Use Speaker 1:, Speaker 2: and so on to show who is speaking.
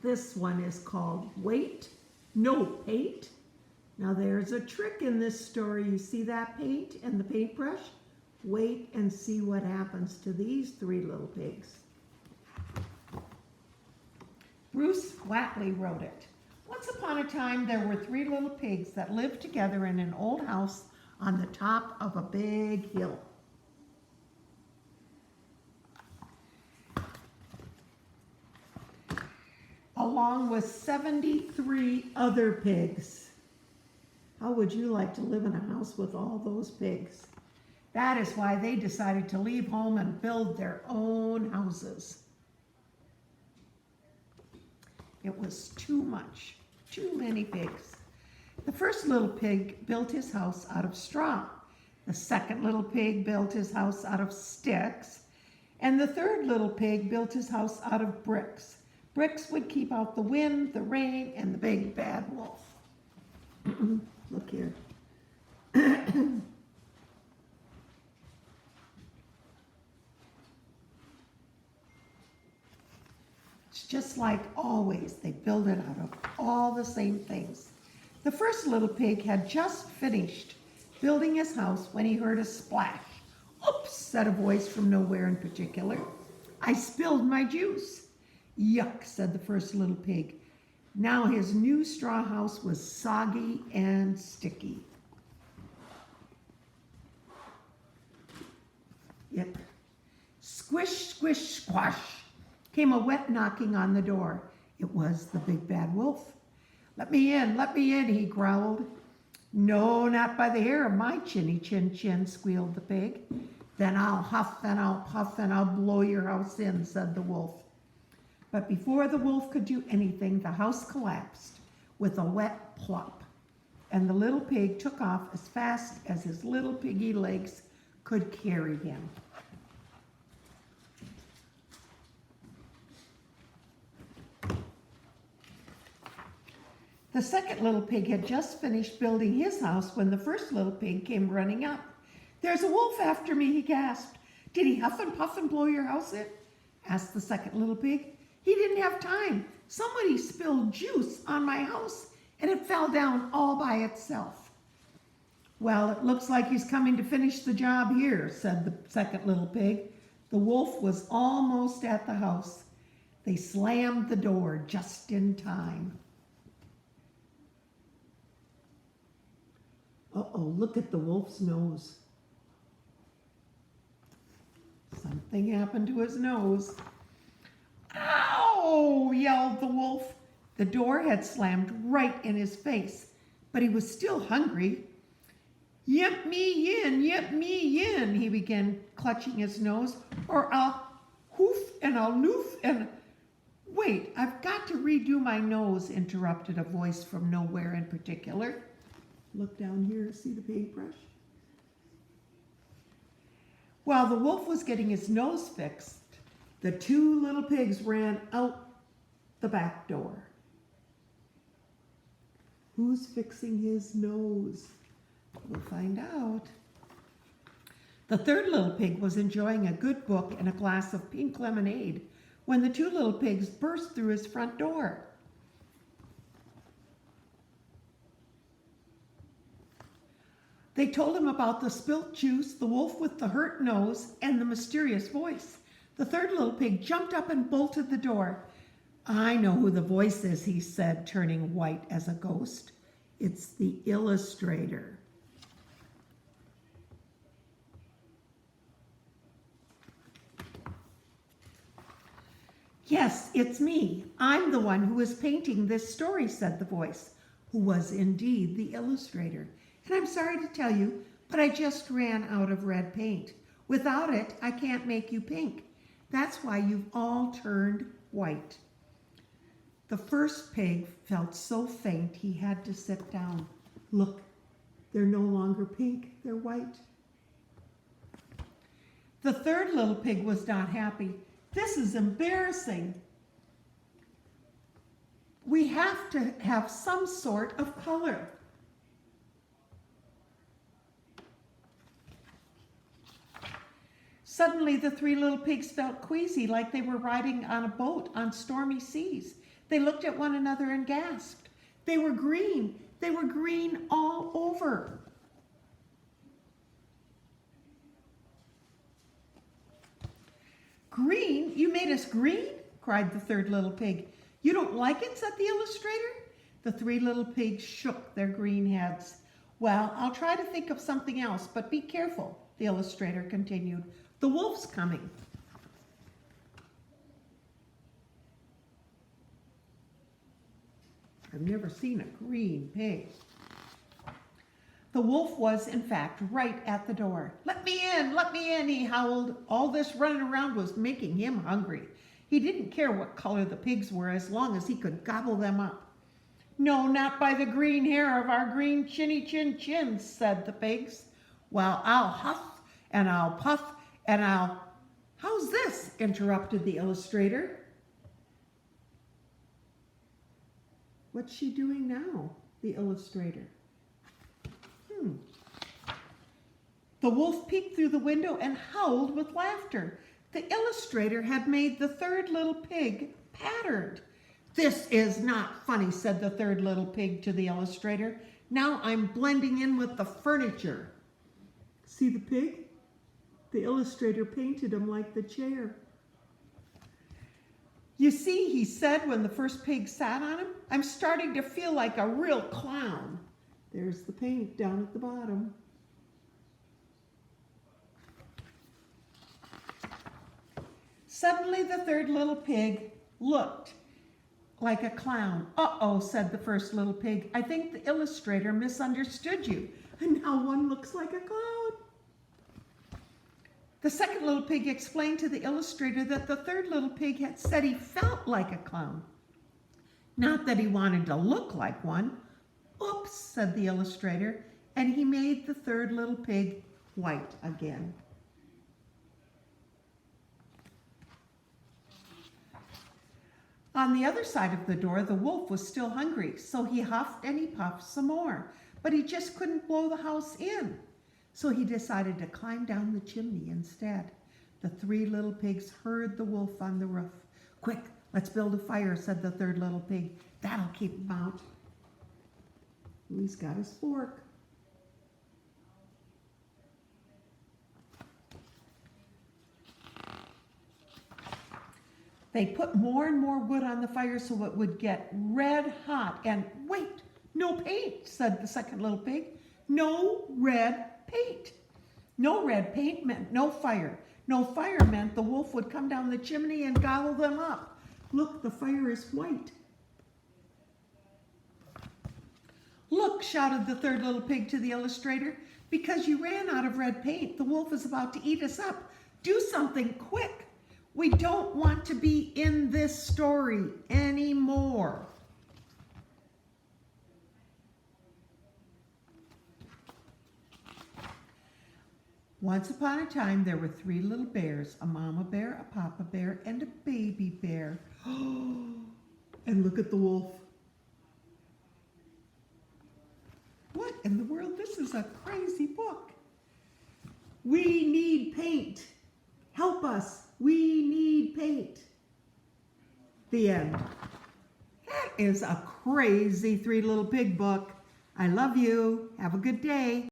Speaker 1: This one is called Wait, No Paint. Now there's a trick in this story. You see that paint and the paintbrush? Wait and see what happens to these three little pigs. Bruce Flatley wrote it. Once upon a time, there were three little pigs that lived together in an old house on the top of a big hill. Along with 73 other pigs. How would you like to live in a house with all those pigs? That is why they decided to leave home and build their own houses. It was too much, too many pigs. The first little pig built his house out of straw. The second little pig built his house out of sticks. And the third little pig built his house out of bricks. Bricks would keep out the wind, the rain, and the big bad wolf. Look here. It's just like always, they build it out of all the same things. The first little pig had just finished building his house when he heard a splash. Oops, said a voice from nowhere in particular. I spilled my juice. Yuck, said the first little pig. Now his new straw house was soggy and sticky. Yep. Squish, squish, squash came a wet knocking on the door. It was the big bad wolf. Let me in, he growled. No, not by the hair of my chinny chin chin, squealed the pig. Then I'll huff and I'll puff and I'll blow your house in, said the wolf. But before the wolf could do anything, the house collapsed with a wet plop, and the little pig took off as fast as his little piggy legs could carry him. The second little pig had just finished building his house when the first little pig came running up. There's a wolf after me, he gasped. Did he huff and puff and blow your house in? Asked the second little pig. He didn't have time. Somebody spilled juice on my house and it fell down all by itself. Well, it looks like he's coming to finish the job here, said the second little pig. The wolf was almost at the house. They slammed the door just in time. Uh-oh, look at the wolf's nose. Something happened to his nose. Ow! Yelled the wolf. The door had slammed right in his face, but he was still hungry. Yip me in, he began, clutching his nose, or I'll hoof and I'll noof and... Wait, I've got to redo my nose, interrupted a voice from nowhere in particular. Look down here, see the paintbrush? While the wolf was getting his nose fixed, the two little pigs ran out the back door. Who's fixing his nose? We'll find out. The third little pig was enjoying a good book and a glass of pink lemonade when the two little pigs burst through his front door. They told him about the spilt juice, the wolf with the hurt nose, and the mysterious voice. The third little pig jumped up and bolted the door. I know who the voice is, he said, turning white as a ghost. It's the illustrator. Yes, it's me. I'm the one who is painting this story, said the voice, who was indeed the illustrator. And I'm sorry to tell you, but I just ran out of red paint. Without it, I can't make you pink. That's why you've all turned white. The first pig felt so faint he had to sit down. Look, they're no longer pink, they're white. The third little pig was not happy. This is embarrassing. We have to have some sort of color. Suddenly, the three little pigs felt queasy, like they were riding on a boat on stormy seas. They looked at one another and gasped. They were green. They were green all over. Green? You made us green? Cried the third little pig. You don't like it? Said the illustrator. The three little pigs shook their green heads. Well, I'll try to think of something else, but be careful, the illustrator continued. The wolf's coming. I've never seen a green pig. The wolf was, in fact, right at the door. Let me in, he howled. All this running around was making him hungry. He didn't care what color the pigs were as long as he could gobble them up. No, not by the green hair of our green chinny chin chins, said the pigs. Well, I'll huff and I'll puff and I'll... How's this? Interrupted the illustrator. What's she doing now? The illustrator. The wolf peeked through the window and howled with laughter. The illustrator had made the third little pig patterned. This is not funny, said the third little pig to the illustrator. Now I'm blending in with the furniture. See the pig? The illustrator painted him like the chair. You see, he said when the first pig sat on him, I'm starting to feel like a real clown. There's the paint down at the bottom. Suddenly the third little pig looked like a clown. Uh-oh, said the first little pig. I think the illustrator misunderstood you. And now one looks like a clown. The second little pig explained to the illustrator that the third little pig had said he felt like a clown. Not that he wanted to look like one. Oops, said the illustrator, and he made the third little pig white again. On the other side of the door, the wolf was still hungry, so he huffed and he puffed some more, but he just couldn't blow the house in. So he decided to climb down the chimney instead. The three little pigs heard the wolf on the roof. Quick, let's build a fire, said the third little pig. That'll keep him out. He's got his fork. They put more and more wood on the fire so it would get red hot. And wait, no paint, said the second little pig. No red paint. No red paint meant no fire. No fire meant the wolf would come down the chimney and gobble them up. Look, the fire is white. Look, shouted the third little pig to the illustrator, because you ran out of red paint, the wolf is about to eat us up. Do something quick. We don't want to be in this story anymore. Once upon a time, there were three little bears, a mama bear, a papa bear, and a baby bear. And look at the wolf. What in the world? This is a crazy book. We need paint. Help us. We need paint. The end. That is a crazy Three Little Pig book. I love you. Have a good day.